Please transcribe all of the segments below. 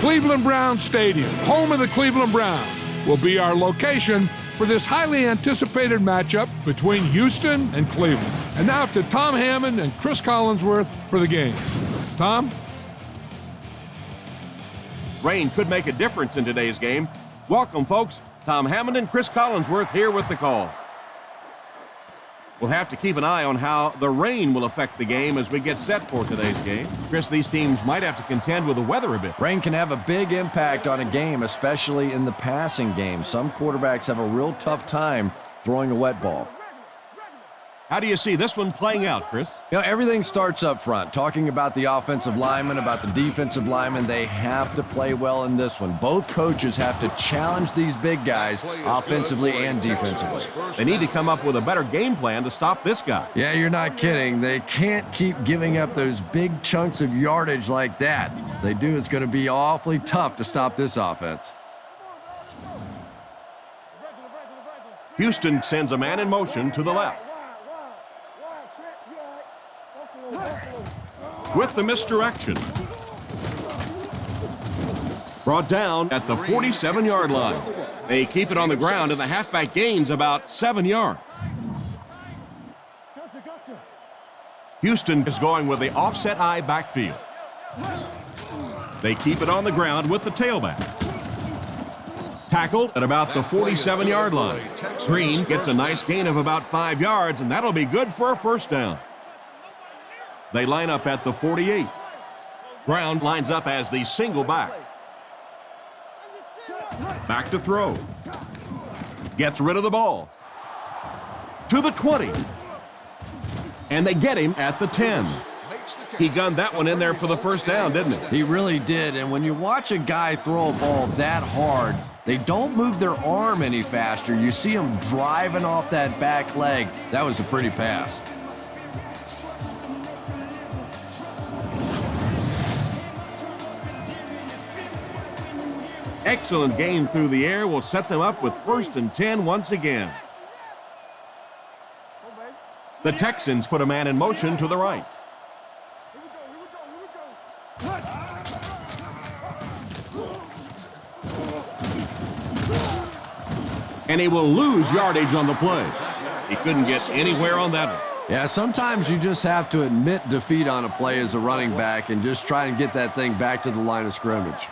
Cleveland Browns Stadium, home of the Cleveland Browns, will be our location for this highly anticipated matchup between Houston and Cleveland. And now to Tom Hammond and Chris Collinsworth for the game. Tom? Rain could make a difference in today's game. Welcome, folks. Tom Hammond and Chris Collinsworth here with the call. We'll have to keep an eye on how the rain will affect the game as we get set for today's game. Chris, these teams might have to contend with the weather a bit. Rain can have a big impact on a game, especially in the passing game. Some quarterbacks have a real tough time throwing a wet ball. How do you see this one playing out, Chris? You know, everything starts up front. Talking about the offensive linemen, about the defensive linemen, they have to play well in this one. Both coaches have to challenge these big guys offensively and defensively. They need to come up with a better game plan to stop this guy. Yeah, you're not kidding. They can't keep giving up those big chunks of yardage like that. If they do, it's going to be awfully tough to stop this offense. Houston sends a man in motion to the left. With the misdirection. Brought down at the 47-yard line. They keep it on the ground, and the halfback gains about 7 yards. Houston is going with the offset eye backfield. They keep it on the ground with the tailback. Tackled at about the 47-yard line. Green gets a nice gain of about 5 yards, and that'll be good for a first down. They line up at the 48. Brown lines up as the single back. Back to throw. Gets rid of the ball. To the 20. And they get him at the 10. He gunned that one in there for the first down, didn't he? He really did, and when you watch a guy throw a ball that hard, they don't move their arm any faster. You see him driving off that back leg. That was a pretty pass. Excellent gain through the air will set them up with 1st and 10 once again. The Texans put a man in motion to the right. And he will lose yardage on the play. He couldn't get anywhere on that one. Yeah, sometimes you just have to admit defeat on a play as a running back and just try and get that thing back to the line of scrimmage.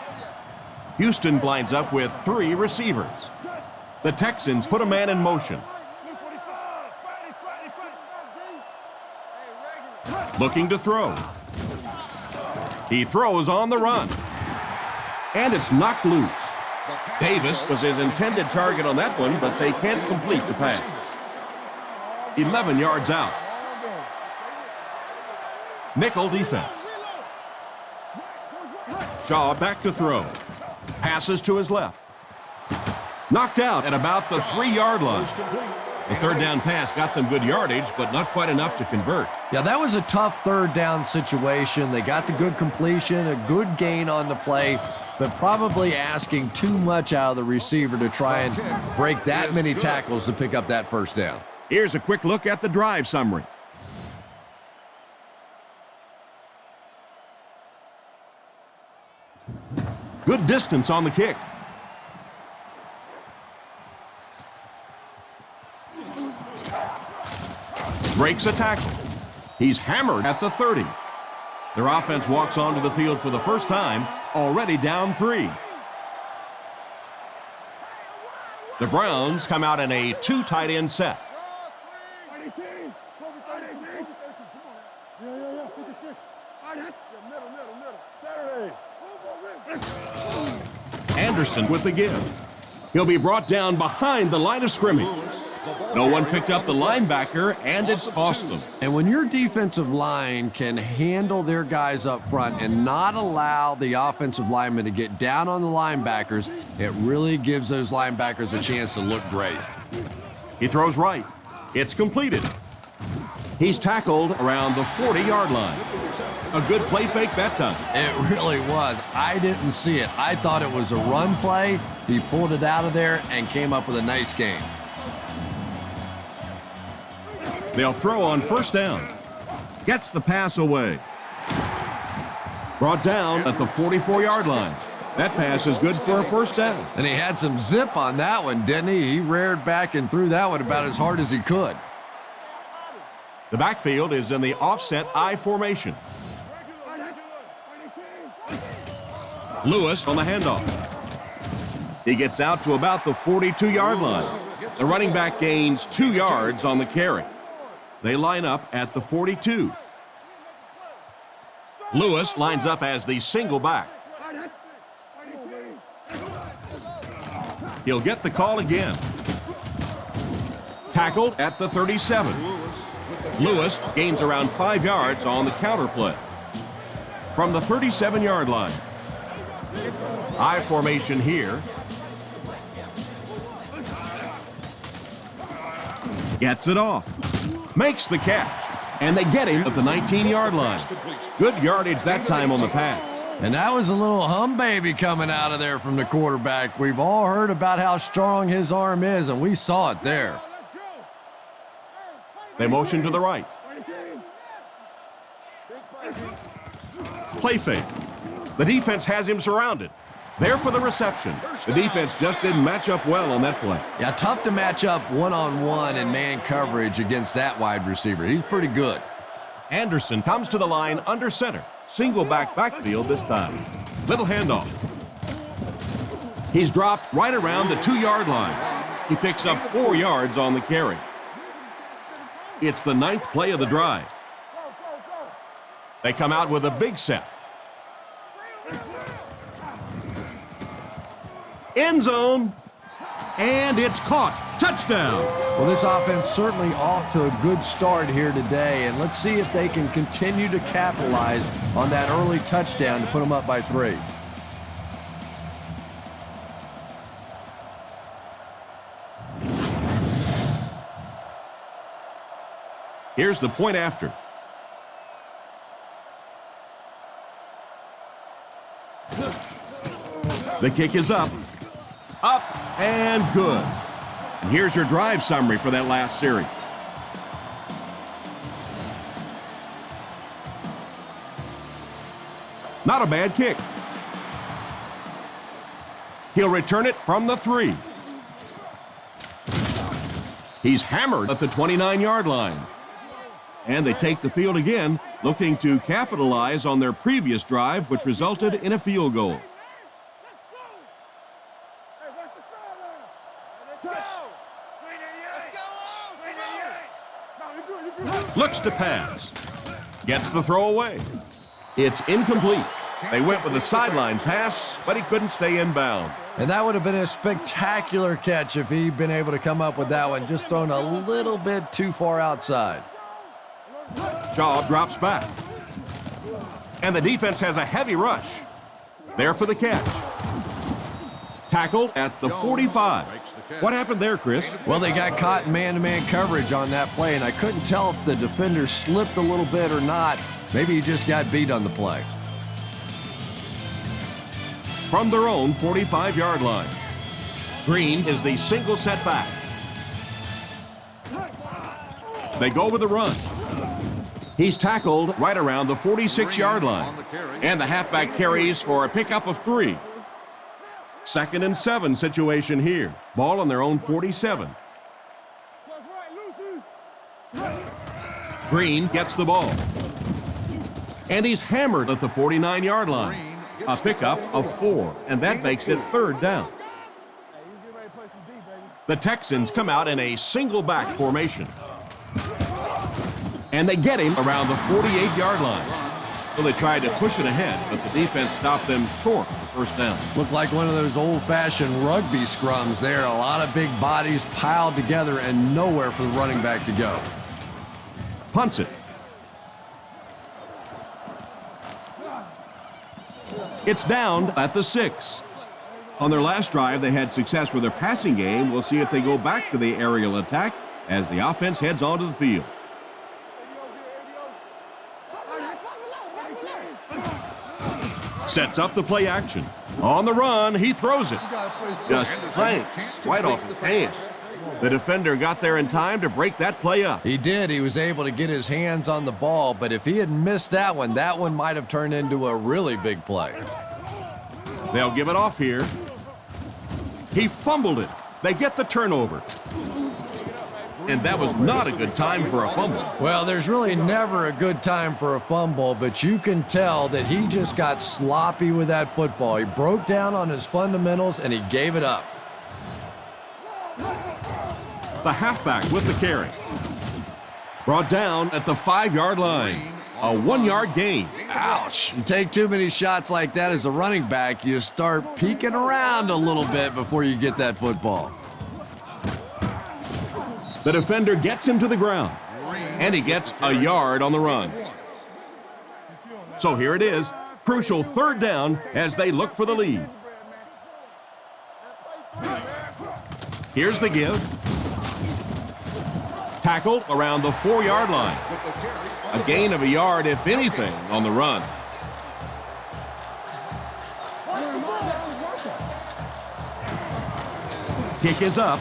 Houston lines up with 3 receivers. The Texans put a man in motion. Looking to throw. He throws on the run. And it's knocked loose. Davis was his intended target on that one, but they can't complete the pass. 11 yards out. Nickel defense. Shaw back to throw. Passes to his left. Knocked out at about the 3-yard line. The third down pass got them good yardage, but not quite enough to convert. Yeah, that was a tough third down situation. They got the good completion, a good gain on the play, but probably asking too much out of the receiver to try and break that many tackles to pick up that first down. Here's a quick look at the drive summary. Good distance on the kick. Breaks a tackle. He's hammered at the 30. Their offense walks onto the field for the first time, already down 3. The Browns come out in a 2 tight end set. Anderson with the give. He'll be brought down behind the line of scrimmage. No one picked up the linebacker, and it's cost them. And when your defensive line can handle their guys up front and not allow the offensive linemen to get down on the linebackers, it really gives those linebackers a chance to look great. He throws right. It's completed. He's tackled around the 40-yard line. A good play fake that time. It really was. I didn't see it. I thought it was a run play. He pulled it out of there and came up with a nice gain. They'll throw on first down. Gets the pass away. Brought down at the 44-yard line. That pass is good for a first down. And he had some zip on that one, didn't he? He reared back and threw that one about as hard as he could. The backfield is in the offset I formation. Lewis on the handoff. He gets out to about the 42-yard line. The running back gains 2 yards on the carry. They line up at the 42. Lewis lines up as the single back. He'll get the call again. Tackled at the 37. Lewis gains around 5 yards on the counter play. From the 37-yard line. I formation here. Gets it off. Makes the catch. And they get him at the 19-yard line. Good yardage that time on the pass. And that was a little hum baby coming out of there from the quarterback. We've all heard about how strong his arm is, and we saw it there. They motion to the right. Play fake. The defense has him surrounded. There for the reception. The defense just didn't match up well on that play. Yeah, tough to match up one-on-one in man coverage against that wide receiver. He's pretty good. Anderson comes to the line under center. Single backfield this time. Little handoff. He's dropped right around the 2-yard line. He picks up 4 yards on the carry. It's the 9th play of the drive. They come out with a big set. End zone. And it's caught. Touchdown. Well, this offense certainly off to a good start here today, and let's see if they can continue to capitalize on that early touchdown to put them up by 3. Here's the point after. The kick is up. Up and good. And here's your drive summary for that last series. Not a bad kick. He'll return it from the 3. He's hammered at the 29-yard line. And they take the field again, looking to capitalize on their previous drive, which resulted in a field goal. Looks to pass. Gets the throw away. It's incomplete. They went with a sideline pass, but he couldn't stay in bounds. And that would have been a spectacular catch if he'd been able to come up with that one, just thrown a little bit too far outside. Shaw drops back. And the defense has a heavy rush. There for the catch. Tackled at the 45. What happened there, Chris? Well, they got caught in man-to-man coverage on that play, and I couldn't tell if the defender slipped a little bit or not. Maybe he just got beat on the play. From their own 45-yard line. Green is the single setback. They go with the run. He's tackled right around the 46-yard line. And the halfback carries for a pickup of 3. 2nd and 7 situation here. Ball on their own 47. Green gets the ball. And he's hammered at the 49-yard line. A pickup of 4, and that makes it 3rd down. The Texans come out in a single back formation. And they get him around the 48-yard line. So they tried to push it ahead, but the defense stopped them short of the 1st down. Looked like one of those old-fashioned rugby scrums there. A lot of big bodies piled together and nowhere for the running back to go. Punts it. It's down at the 6. On their last drive, they had success with their passing game. We'll see if they go back to the aerial attack as the offense heads onto the field. Sets up the play action. On the run, he throws it. Just clanks right off his hand. The defender got there in time to break that play up. He did. He was able to get his hands on the ball, but if he had missed that one might have turned into a really big play. They'll give it off here. He fumbled it. They get the turnover. And that was not a good time for a fumble. Well, there's really never a good time for a fumble, but you can tell that he just got sloppy with that football. He broke down on his fundamentals, and he gave it up. The halfback with the carry. Brought down at the 5-yard line. A 1-yard gain. Ouch. You take too many shots like that as a running back, you start peeking around a little bit before you get that football. The defender gets him to the ground, and he gets a yard on the run. So here it is, crucial 3rd down as they look for the lead. Here's the give. Tackled around the 4-yard line. A gain of a yard, if anything, on the run. Kick is up,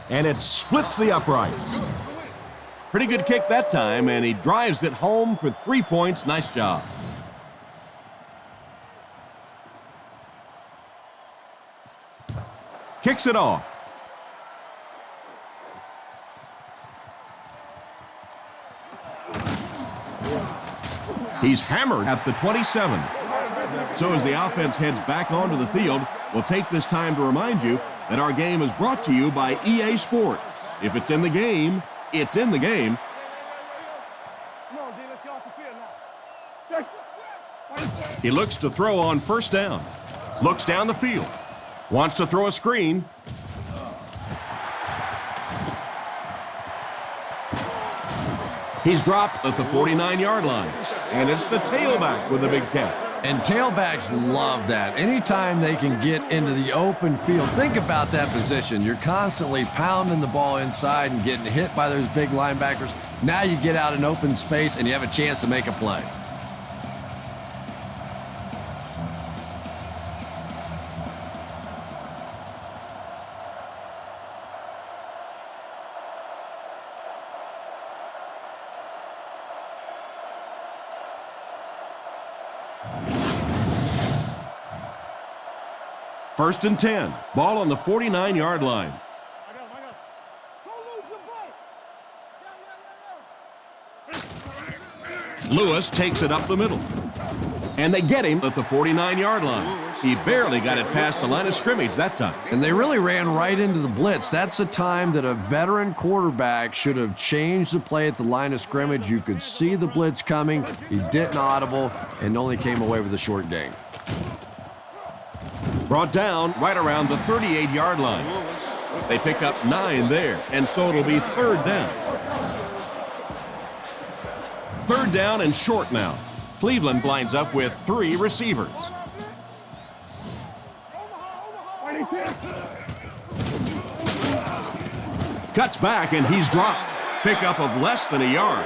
and it splits the uprights. Pretty good kick that time, and he drives it home for 3 points. Nice job. Kicks it off. He's hammered at the 27. So as the offense heads back onto the field, we'll take this time to remind you that our game is brought to you by EA Sports. If it's in the game, it's in the game. He looks to throw on 1st down. Looks down the field. Wants to throw a screen. He's dropped at the 49-yard line. And it's the tailback with a big catch. And tailbacks love that. Anytime they can get into the open field, think about that position. You're constantly pounding the ball inside and getting hit by those big linebackers. Now you get out in open space and you have a chance to make a play. First and 10. Ball on the 49-yard line. Lewis takes it up the middle. And they get him at the 49-yard line. He barely got it past the line of scrimmage that time. And they really ran right into the blitz. That's a time that a veteran quarterback should have changed the play at the line of scrimmage. You could see the blitz coming. He didn't audible and only came away with a short gain. Brought down right around the 38-yard line. They pick up 9 there, and so it'll be 3rd down. 3rd down and short now. Cleveland lines up with 3 receivers. Cuts back, and he's dropped. Pickup of less than a yard.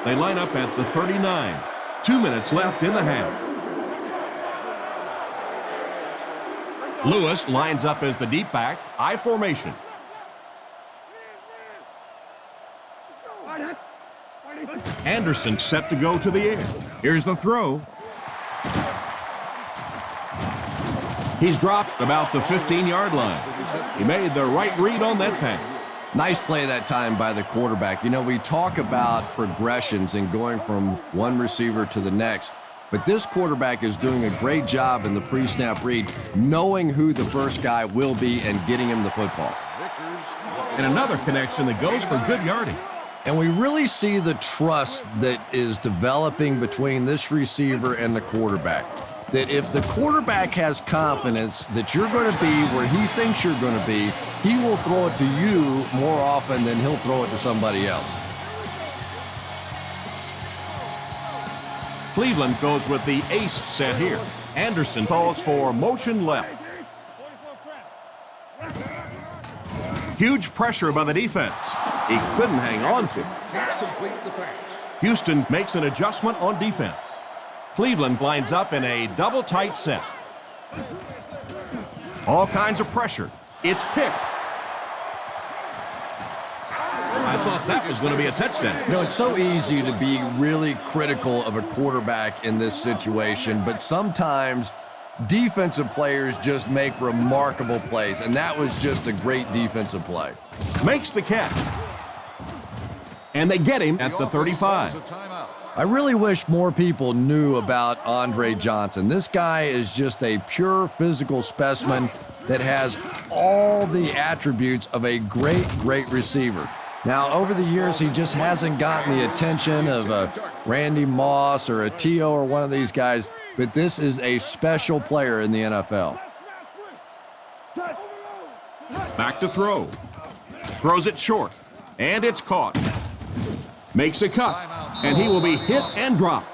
They line up at the 39. 2 minutes left in the half. Lewis lines up as the deep back, I formation. Anderson set to go to the air. Here's the throw. He's dropped about the 15-yard line. He made the right read on that pass. Nice play that time by the quarterback. You know, we talk about progressions and going from one receiver to the next. But this quarterback is doing a great job in the pre-snap read, knowing who the first guy will be and getting him the football. And another connection that goes for good yardage. And we really see the trust that is developing between this receiver and the quarterback. That if the quarterback has confidence that you're going to be where he thinks you're going to be, he will throw it to you more often than he'll throw it to somebody else. Cleveland goes with the ace set here. Anderson calls for motion left. Huge pressure by the defense. He couldn't hang on to it. Houston makes an adjustment on defense. Cleveland lines up in a double tight set. All kinds of pressure. It's picked. I thought that was going to be a touchdown. No, it's so easy to be really critical of a quarterback in this situation, but sometimes defensive players just make remarkable plays, and that was just a great defensive play. Makes the catch. And they get him at the 35. I really wish more people knew about Andre Johnson. This guy is just a pure physical specimen that has all the attributes of a great receiver. Now, over the years, he just hasn't gotten the attention of a Randy Moss or a T.O. or one of these guys, but this is a special player in the NFL. Back to throw. Throws it short, and it's caught. Makes a cut, and he will be hit and dropped.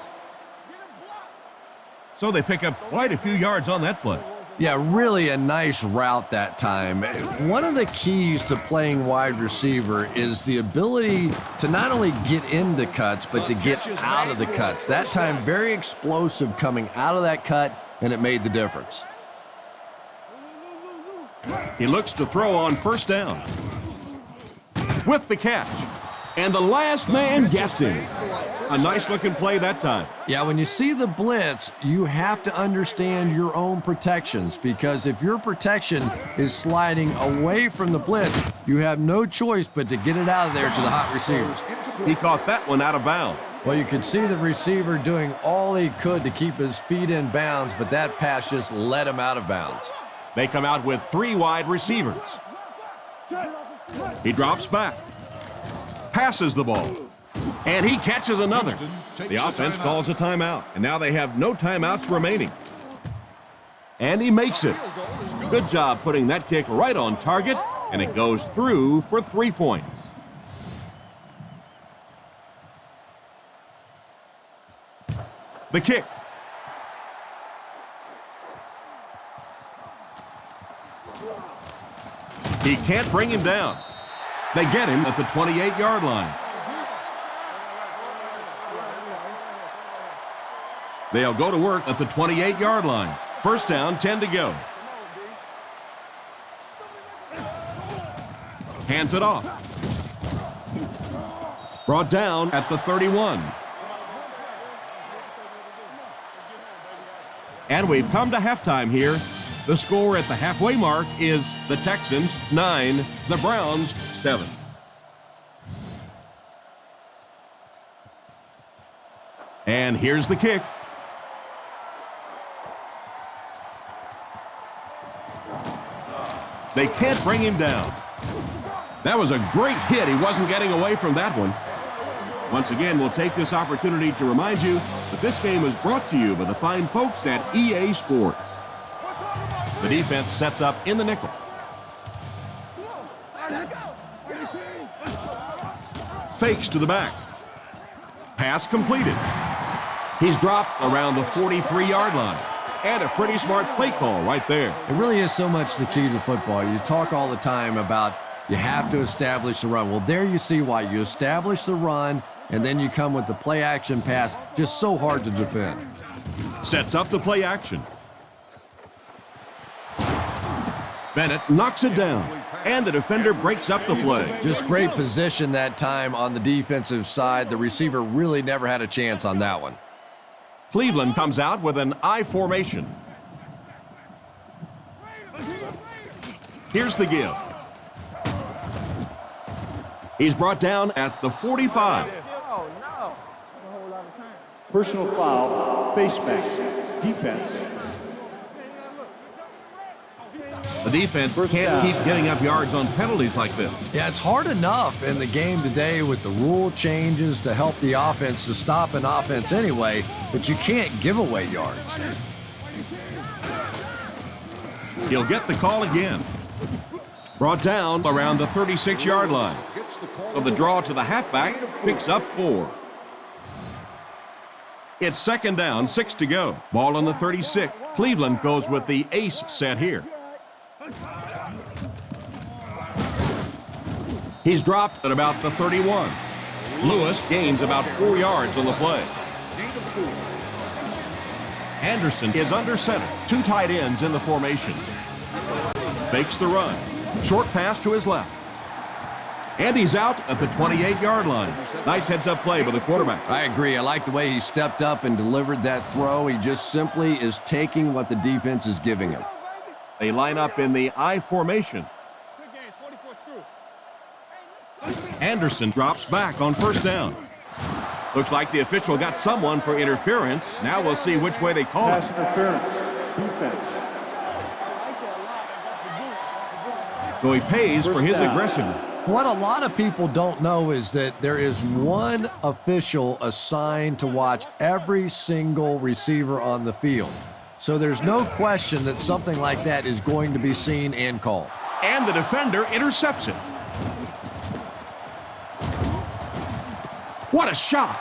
So they pick up quite a few yards on that play. Yeah, really a nice route that time. One of the keys to playing wide receiver is the ability to not only get into cuts, but to get out of the cuts. That time, very explosive coming out of that cut, and it made the difference. He looks to throw on first down. With the catch. And the last man gets him. A nice-looking play that time. Yeah, when you see the blitz, you have to understand your own protections, because if your protection is sliding away from the blitz, you have no choice but to get it out of there to the hot receivers. He caught that one out of bounds. Well, you could see the receiver doing all he could to keep his feet in bounds, but that pass just let him out of bounds. They come out with 3 wide receivers. He drops back. Passes the ball. And he catches another. The offense calls a timeout, and now they have no timeouts remaining. And he makes it. Good job putting that kick right on target, and it goes through for 3 points. The kick. He can't bring him down. They get him at the 28-yard line. They'll go to work at the 28-yard line. First down, 10 to go. Hands it off. Brought down at the 31. And we've come to halftime here. The score at the halfway mark is the Texans 9, the Browns 7. And here's the kick. They can't bring him down. That was a great hit. He wasn't getting away from that one. Once again, we'll take this opportunity to remind you that this game is brought to you by the fine folks at EA Sports. The defense sets up in the nickel. Fakes to the back. Pass completed. He's dropped around the 43-yard line. And a pretty smart play call right there. It really is so much the key to football. You talk all the time about you have to establish the run. Well, there you see why. You establish the run, and then you come with the play-action pass. Just so hard to defend. Sets up the play action. Bennett knocks it down, and the defender breaks up the play. Just great position that time on the defensive side. The receiver really never had a chance on that one. Cleveland comes out with an I formation. Here's the give. He's brought down at the 45. Personal foul, face mask, defense. The defense can't keep getting up yards on penalties like this. Yeah, it's hard enough in the game today with the rule changes to help the offense to stop an offense anyway, but you can't give away yards. He'll get the call again. Brought down around the 36-yard line. So the draw to the halfback picks up 4. It's second down, 6 to go. Ball on the 36. Cleveland goes with the ace set here. He's dropped at about the 31. Lewis gains about 4 yards on the play. Anderson is under center. 2 tight ends in the formation. Fakes the run. Short pass to his left. And he's out at the 28-yard line. Nice heads-up play by the quarterback. I agree. I like the way he stepped up and delivered that throw. He just simply is taking what the defense is giving him. They line up in the I formation. Anderson drops back on first down. Looks like the official got someone for interference. Now we'll see which way they call it. Pass interference. Defense. So he pays for his aggressiveness. What a lot of people don't know is that there is one official assigned to watch every single receiver on the field. So there's no question that something like that is going to be seen and called. And the defender intercepts it. What a shot!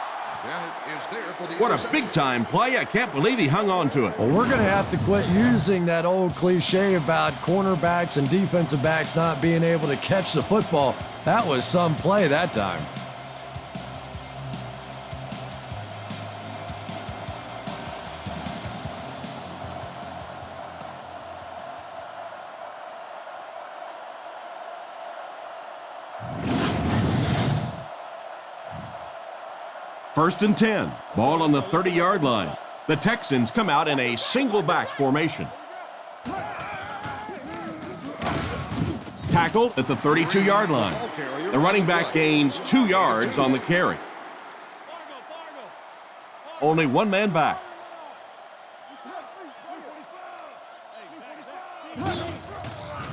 What a big-time play. I can't believe he hung on to it. Well, we're going to have to quit using that old cliche about cornerbacks and defensive backs not being able to catch the football. That was some play that time. First and 10. Ball on the 30-yard line. The Texans come out in a single-back formation. Tackled at the 32-yard line. The running back gains 2 yards on the carry. Only one man back.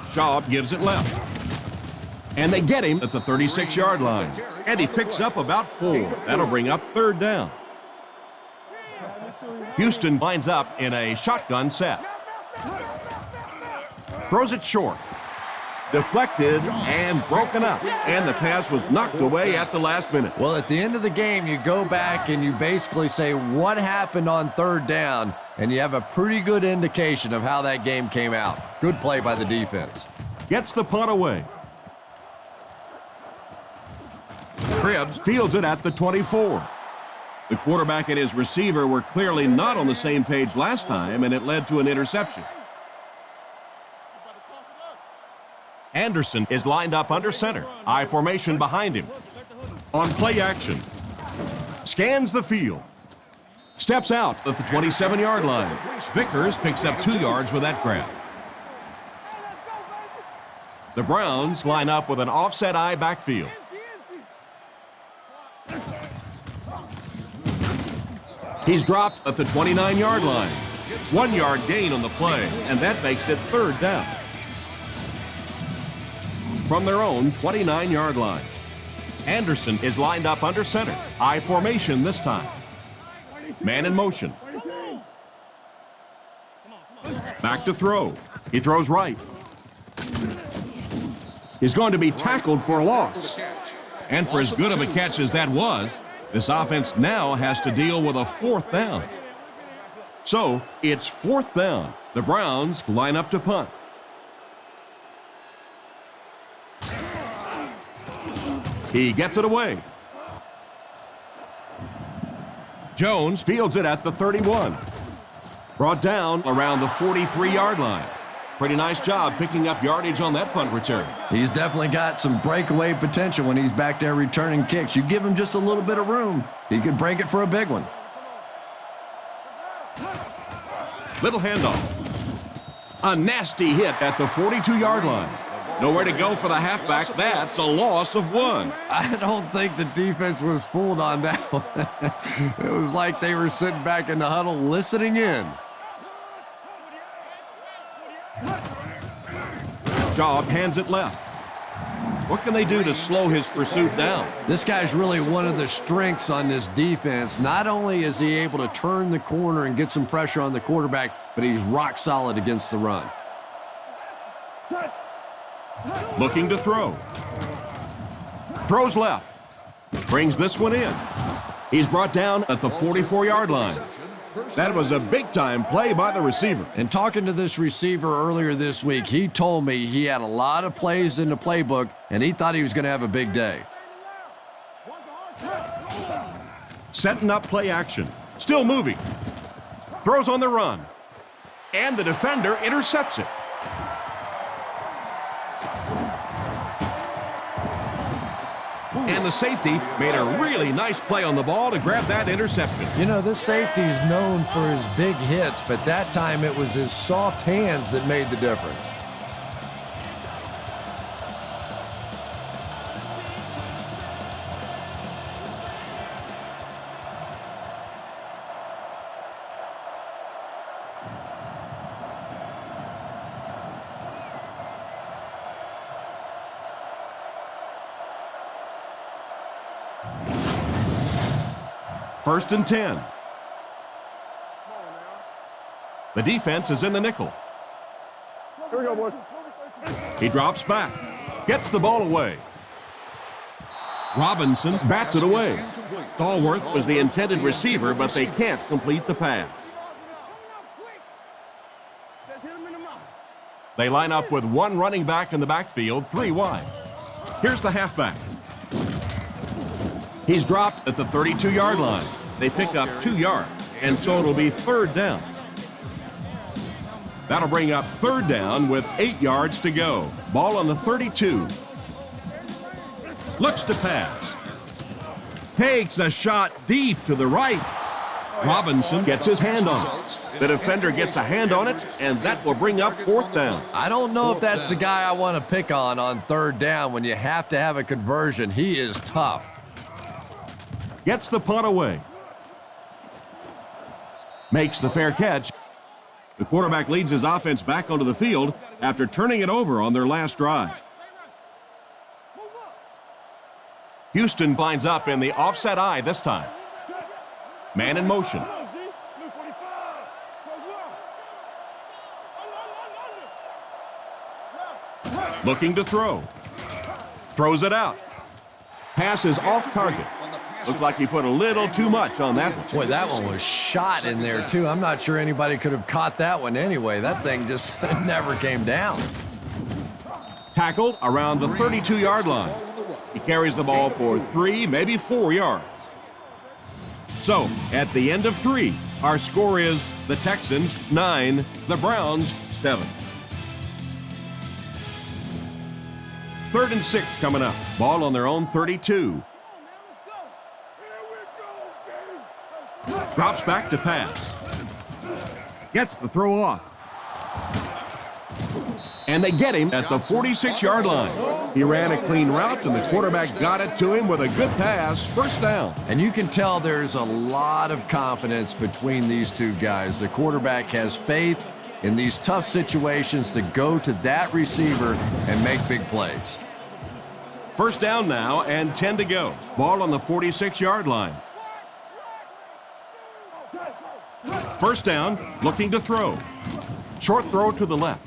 Schaub gives it left. And they get him at the 36-yard line. And he picks up about 4. That'll bring up third down. Houston lines up in a shotgun set. Throws it short. Deflected and broken up. And the pass was knocked away at the last minute. Well, at the end of the game, you go back and you basically say what happened on third down, and you have a pretty good indication of how that game came out. Good play by the defense. Gets the punt away. Cribbs fields it at the 24. The quarterback and his receiver were clearly not on the same page last time, and it led to an interception. Anderson is lined up under center. I formation behind him. On play action. Scans the field. Steps out at the 27-yard line. Vickers picks up 2 yards with that grab. The Browns line up with an offset I backfield. He's dropped at the 29-yard line. 1 yard gain on the play, and that makes it third down. From their own 29-yard line. Anderson is lined up under center. I formation this time. Man in motion. Back to throw. He throws right. He's going to be tackled for a loss. And for as good of a catch as that was, this offense now has to deal with a 4th down. So it's 4th down. The Browns line up to punt. He gets it away. Jones fields it at the 31. Brought down around the 43-yard line. Pretty nice job picking up yardage on that punt return. He's definitely got some breakaway potential when he's back there returning kicks. You give him just a little bit of room, he could break it for a big one. Little handoff. A nasty hit at the 42-yard line. Nowhere to go for the halfback. That's a loss of 1. I don't think the defense was fooled on that one. It was like they were sitting back in the huddle listening in. Schaub hands it left. What can they do to slow his pursuit down? This guy's really one of the strengths on this defense. Not only is he able to turn the corner and get some pressure on the quarterback, but he's rock solid against the run. Looking to throw. Throws left. Brings this one in. He's brought down at the 44-yard line. That was a big-time play by the receiver. And talking to this receiver earlier this week, he told me he had a lot of plays in the playbook, and he thought he was going to have a big day. Setting up play action. Still moving. Throws on the run. And the defender intercepts it. And the safety made a really nice play on the ball to grab that interception. You know, this safety is known for his big hits, but that time it was his soft hands that made the difference. First and 10. The defense is in the nickel. Here we go, boys. He drops back, gets the ball away. Robinson bats it away. Stallworth was the intended receiver, but they can't complete the pass. They line up with one running back in the backfield, 3 wide. Here's the halfback. He's dropped at the 32-yard line. They pick up 2 yards, and so it'll be 3rd down. That'll bring up 3rd down with 8 yards to go. Ball on the 32. Looks to pass. Takes a shot deep to the right. Robinson gets his hand on it. The defender gets a hand on it, and that will bring up 4th down. I don't know if that's the guy I want to pick on 3rd down when you have to have a conversion. He is tough. Gets the punt away. Makes the fair catch. The quarterback leads his offense back onto the field after turning it over on their last drive. Houston lines up in the offset eye this time. Man in motion. Looking to throw. Throws it out. Pass is off target. Looked like he put a little too much on that one. Boy, that one was shot in there, too. I'm not sure anybody could have caught that one anyway. That thing just never came down. Tackled around the 32-yard line. He carries the ball for 3, maybe 4 yards. So, at the end of 3, our score is the Texans 9, the Browns 7. 3rd and 6 coming up. Ball on their own 32. Drops back to pass. Gets the throw off. And they get him at the 46-yard line. He ran a clean route, and the quarterback got it to him with a good pass. 1st down. And you can tell there's a lot of confidence between these two guys. The quarterback has faith in these tough situations to go to that receiver and make big plays. 1st down now and 10 to go. Ball on the 46-yard line. 1st down, looking to throw. Short throw to the left.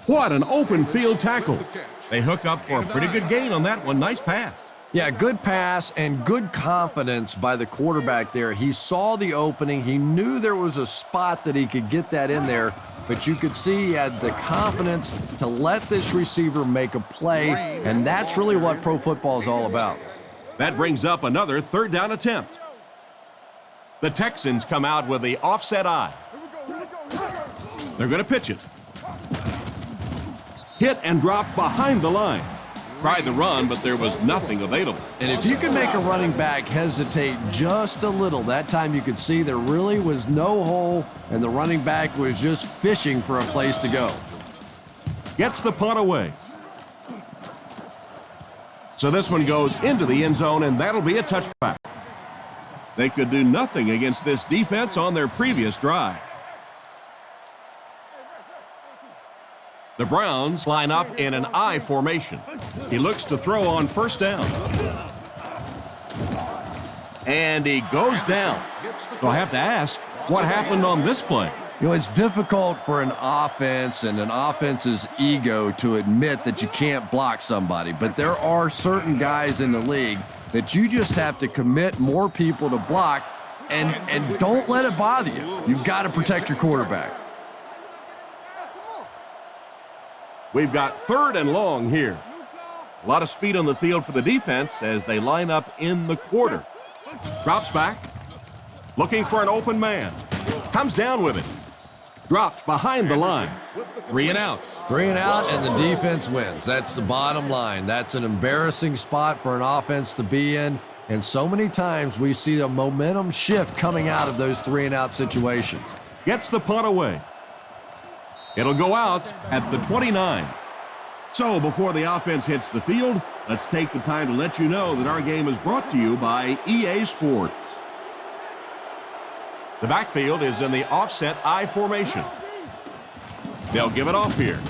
What an open field tackle. They hook up for a pretty good gain on that one. Nice pass. Yeah, good pass and good confidence by the quarterback there. He saw the opening. He knew there was a spot that he could get that in there, but you could see he had the confidence to let this receiver make a play, and that's really what pro football is all about. That brings up another 3rd down attempt. The Texans come out with the offset eye. They're going to pitch it. Hit and drop behind the line. Tried the run, but there was nothing available. And if you can make a running back hesitate just a little, that time you could see there really was no hole, and the running back was just fishing for a place to go. Gets the punt away. So this one goes into the end zone, and that'll be a touchback. They could do nothing against this defense on their previous drive. The Browns line up in an I formation. He looks to throw on 1st down. And he goes down. So I have to ask, what happened on this play? You know, it's difficult for an offense and an offense's ego to admit that you can't block somebody, but there are certain guys in the league that you just have to commit more people to block, and don't let it bother you. You've got to protect your quarterback. We've got 3rd and long here. A lot of speed on the field for the defense as they line up in the quarter. Drops back. Looking for an open man. Comes down with it. Dropped behind the line. 3 and out. 3 and out, and the defense wins. That's the bottom line. That's an embarrassing spot for an offense to be in. And so many times we see the momentum shift coming out of those 3 and out situations. Gets the punt away. It'll go out at the 29. So before the offense hits the field, let's take the time to let you know that our game is brought to you by EA Sports. The backfield is in the offset I formation. They'll give it off here.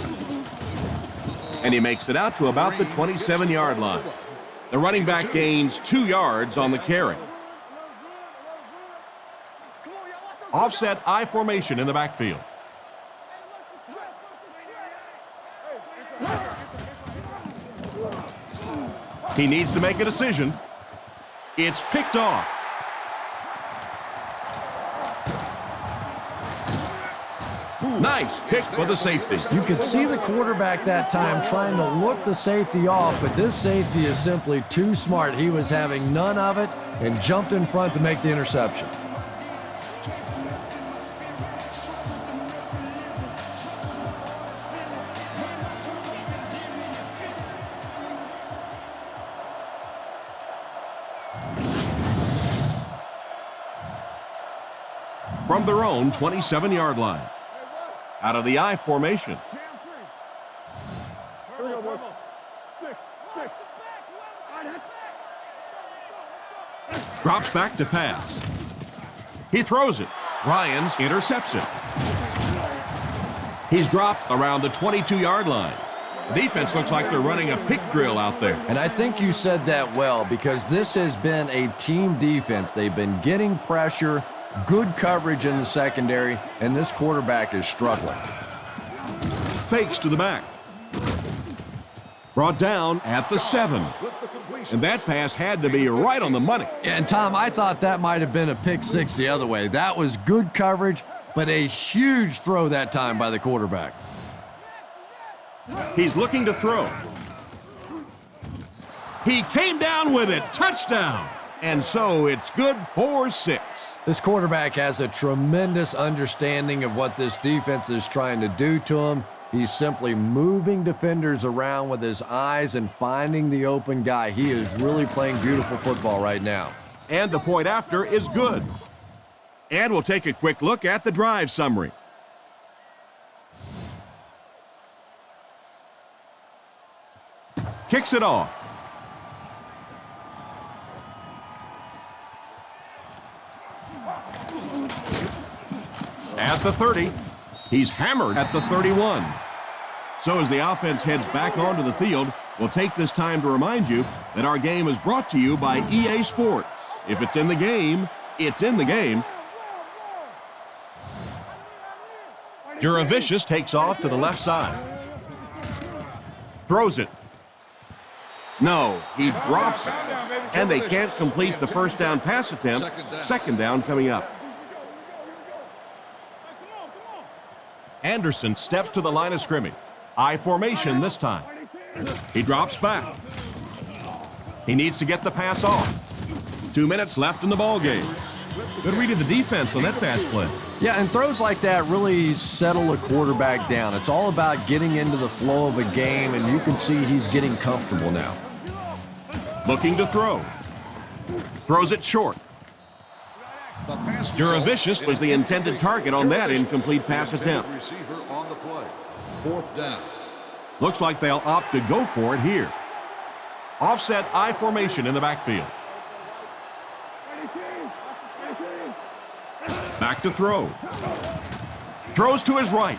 And he makes it out to about the 27-yard line. The running back gains 2 yards on the carry. Offset I formation in the backfield. He needs to make a decision. It's picked off. Nice pick for the safety. You could see the quarterback that time trying to look the safety off, but this safety is simply too smart. He was having none of it and jumped in front to make the interception. From their own 27-yard line. Out of the I formation. Here we go, boys. 6. Drops back to pass. He throws it. Ryans intercepts it. He's dropped around the 22-yard line. The defense looks like they're running a pick drill out there. And I think you said that well, because this has been a team defense. They've been getting pressure, good coverage in the secondary, and this quarterback is struggling. Fakes to the back. Brought down at the 7. And that pass had to be right on the money. And Tom, I thought that might have been a pick 6 the other way. That was good coverage, but a huge throw that time by the quarterback. He's looking to throw. He came down with it. Touchdown. And so it's good for 6. This quarterback has a tremendous understanding of what this defense is trying to do to him. He's simply moving defenders around with his eyes and finding the open guy. He is really playing beautiful football right now. And the point after is good. And we'll take a quick look at the drive summary. Kicks it off. At the 30, he's hammered at the 31. So as the offense heads back onto the field, we'll take this time to remind you that our game is brought to you by EA Sports. If it's in the game, it's in the game. Juravicius takes off to the left side. Throws it. No, he drops it. And they can't complete the first down pass attempt. Second down coming up. Anderson steps to the line of scrimmage. I formation this time. He drops back. He needs to get the pass off. 2 minutes left in the ball game. Good read of the defense on that pass play. Yeah, and throws like that really settle a quarterback down. It's all about getting into the flow of a game, and you can see he's getting comfortable now. Looking to throw. Throws it short. Juravicius was the intended target on that incomplete pass attempt. Receiver on the play. 4th down. Looks like they'll opt to go for it here. Offset I formation in the backfield. Back to throw. Throws to his right.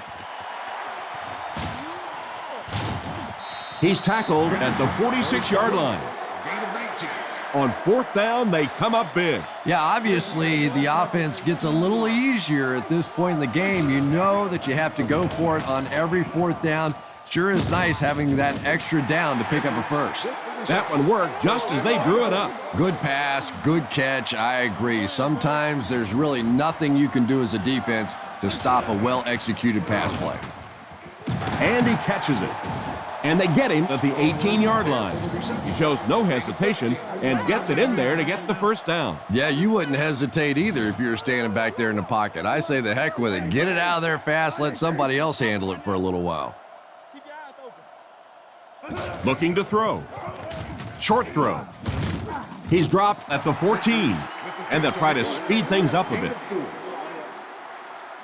He's tackled at the 46-yard line. Gain of 19. On 4th down, they come up big. Yeah, obviously the offense gets a little easier at this point in the game. You know that you have to go for it on every 4th down. Sure is nice having that extra down to pick up a first. That one worked just as they drew it up. Good pass, good catch, I agree. Sometimes there's really nothing you can do as a defense to stop a well-executed pass play. And he catches it. And they get him at the 18-yard line. He shows no hesitation and gets it in there to get the first down. Yeah, you wouldn't hesitate either if you were standing back there in the pocket. I say the heck with it. Get it out of there fast. Let somebody else handle it for a little while. Looking to throw. Short throw. He's dropped at the 14, and they'll try to speed things up a bit.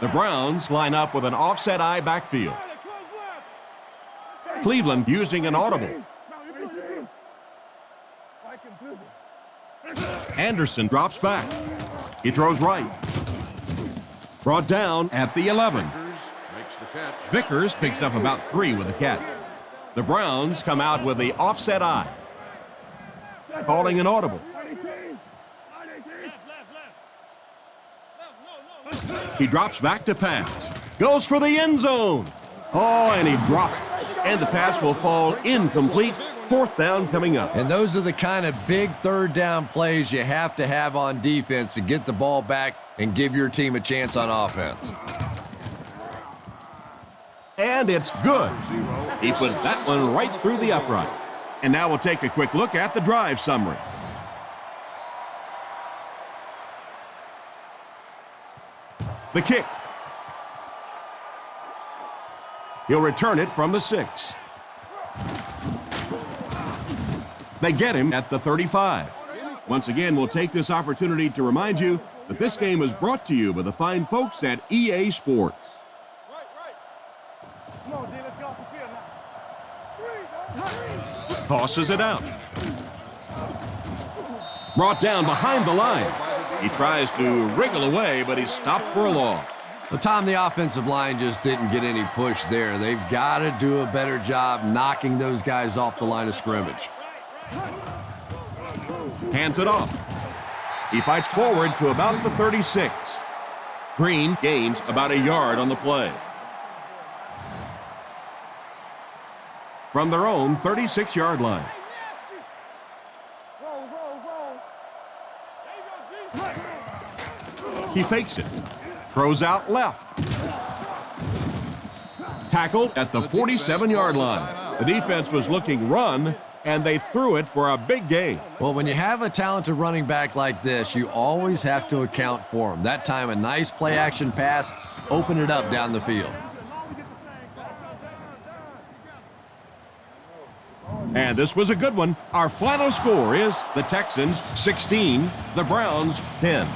The Browns line up with an offset eye backfield. Cleveland using an audible. Anderson drops back. He throws right. Brought down at the 11. Makes the catch. Vickers picks up about 3 with the catch. The Browns come out with the offset eye. Calling an audible. He drops back to pass. Goes for the end zone. Oh, and he dropped. And the pass will fall incomplete. 4th down coming up. And those are the kind of big third down plays you have to have on defense to get the ball back and give your team a chance on offense. And it's good. He put that one right through the upright. And now we'll take a quick look at the drive summary. The kick. He'll return it from the 6. They get him at the 35. Once again, we'll take this opportunity to remind you that this game is brought to you by the fine folks at EA Sports. Tosses it out. Brought down behind the line. He tries to wriggle away, but he's stopped for a loss. Well, Tom, the offensive line just didn't get any push there. They've got to do a better job knocking those guys off the line of scrimmage. Hands it off. He fights forward to about the 36. Green gains about a yard on the play. From their own 36-yard line. He fakes it. Throws out left. Tackled at the 47-yard line. The defense was looking run, and they threw it for a big gain. Well, when you have a talented running back like this, you always have to account for him. That time, a nice play-action pass opened it up down the field. And this was a good one. Our final score is the Texans 16, the Browns 10.